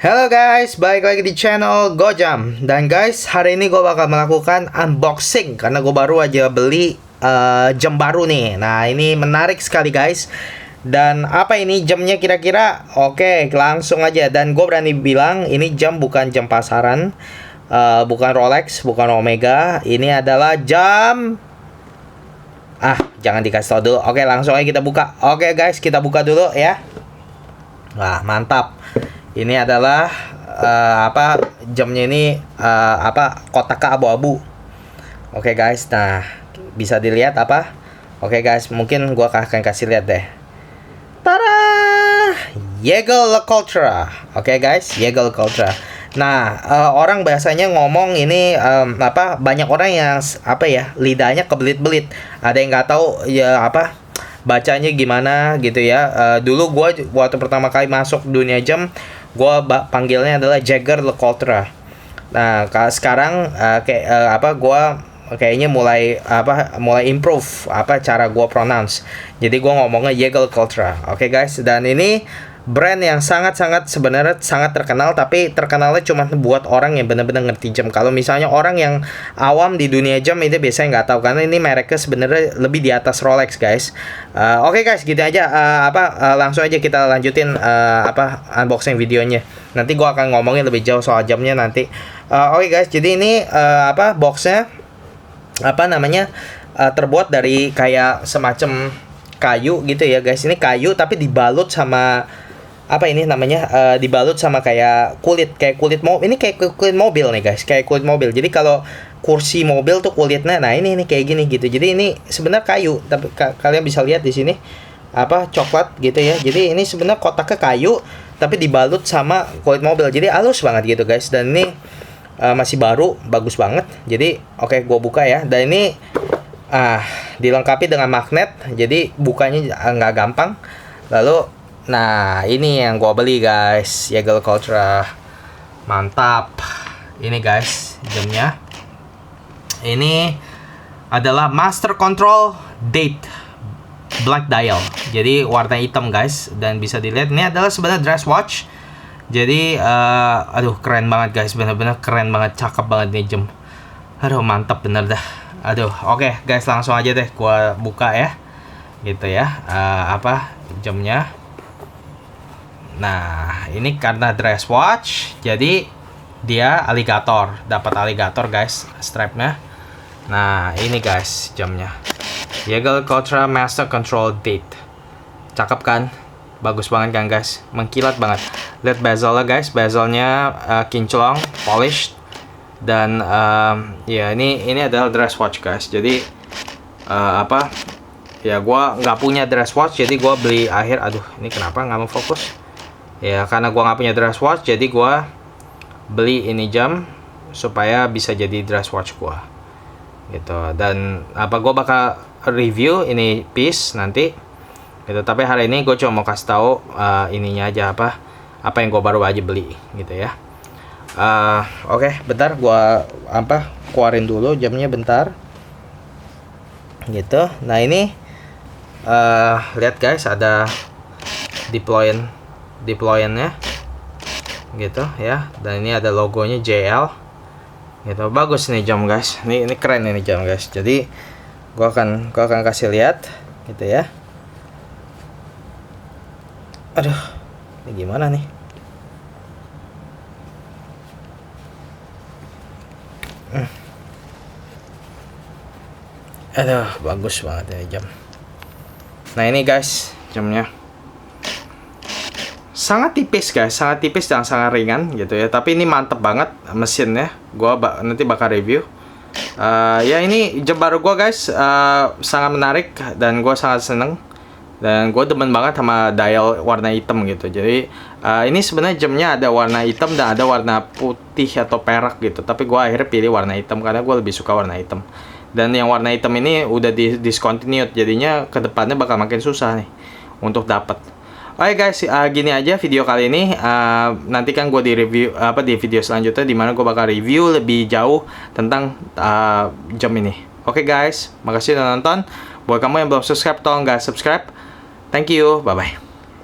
Halo guys, balik lagi di channel Gojam. Dan guys, hari ini gue bakal melakukan unboxing karena gue baru aja beli jam baru nih. Nah, ini menarik sekali guys. Dan apa ini jamnya kira-kira? Oke, langsung aja. Dan gue berani bilang ini jam bukan jam pasaran, bukan Rolex, bukan Omega. Ini adalah jam... jangan dikasih tau dulu. Oke, langsung aja kita buka. Oke guys, kita buka dulu ya. Wah, mantap. Ini adalah jamnya ini kotaknya abu-abu. Oke guys, nah bisa dilihat apa? Oke guys, mungkin gua akan kasih lihat deh. Tada! Jaeger LeCoultre. Oke guys, Jaeger LeCoultre. Nah, orang biasanya ngomong ini banyak orang yang lidahnya kebelit-belit. Ada yang nggak tahu ya bacanya gimana gitu ya. Dulu gue waktu pertama kali masuk dunia jam, gue panggilnya adalah Jaeger LeCoultre. Nah, sekarang gue kayaknya mulai improve cara gue pronounce. Jadi gue ngomongnya Jaeger LeCoultre. Oke guys, dan ini brand yang sebenarnya sangat terkenal, tapi terkenalnya cuma buat orang yang benar-benar ngerti jam. Kalau misalnya orang yang awam di dunia jam itu biasanya nggak tahu, karena ini mereknya sebenarnya lebih di atas Rolex guys. Oke guys, gitu aja. Langsung aja kita lanjutin unboxing videonya. Nanti gua akan ngomongin lebih jauh soal jamnya nanti. Oke guys, jadi ini boxnya terbuat dari kayak semacam kayu gitu ya guys. Ini kayu tapi dibalut sama dibalut sama kayak kulit mobil. Ini kayak kulit mobil nih guys, kayak kulit mobil. Jadi kalau kursi mobil tuh kulitnya, nah ini kayak gini gitu. Jadi ini sebenarnya kayu, tapi kalian bisa lihat di sini coklat gitu ya. Jadi ini sebenarnya kotaknya kayu tapi dibalut sama kulit mobil. Jadi halus banget gitu guys. Dan ini masih baru, bagus banget. Jadi oke, gua buka ya. Dan ini dilengkapi dengan magnet, jadi bukanya nggak gampang. Lalu, nah ini yang gua beli guys, Jaeger LeCoultre. Mantap. Ini guys jamnya. Ini adalah Master Control Date Black Dial. Jadi warna hitam guys, dan bisa dilihat ini adalah sebenarnya dress watch. Jadi keren banget guys, bener-bener keren banget, cakep banget nih jam. Mantap bener dah. Oke guys, langsung aja deh gua buka ya. Gitu ya. Jamnya. Nah, ini karena dress watch, jadi dia alligator, dapat alligator guys strapnya. Nah, ini guys jamnya. Jaeger LeCoultre Master Control Date. Cakep kan? Bagus banget kan guys? Mengkilat banget. Lihat bezelnya guys, bezelnya kinclong, polished. Dan ya ini adalah dress watch guys. Jadi ya gua nggak punya dress watch, jadi gua beli ini kenapa nggak mau fokus ya, karena gua nggak punya dress watch, jadi gua beli ini jam supaya bisa jadi dress watch gua gitu. Dan gua bakal review ini piece nanti gitu, tapi hari ini gue cuma mau kasih tahu ininya aja apa yang gua baru aja beli gitu ya. Oke, bentar gua keluarin dulu jamnya bentar. Gitu. Nah, ini lihat guys, ada deploynya gitu ya. Dan ini ada logonya JL. Gitu. Bagus nih jam guys. Ini keren ini jam guys. Jadi gua akan kasih lihat gitu ya. Ini gimana nih? Bagus banget ya jam. Nah, ini guys jamnya. Sangat tipis guys, sangat tipis dan sangat ringan gitu ya. Tapi ini mantep banget mesinnya. Gua nanti bakal review. Ya, ini jam baru gua guys. Sangat menarik dan gua sangat seneng. Dan gue demen banget sama dial warna hitam gitu. Jadi ini sebenarnya jamnya ada warna hitam dan ada warna putih atau perak gitu. Tapi gue akhirnya pilih warna hitam karena gue lebih suka warna hitam. Dan yang warna hitam ini udah discontinued, jadinya kedepannya bakal makin susah nih untuk dapat. Oke guys, gini aja video kali ini. Nanti kan gue di review di video selanjutnya, dimana gue bakal review lebih jauh tentang jam ini. Oke guys, makasih udah nonton. Buat kamu yang belum subscribe, tolong guys subscribe. Thank you, bye bye.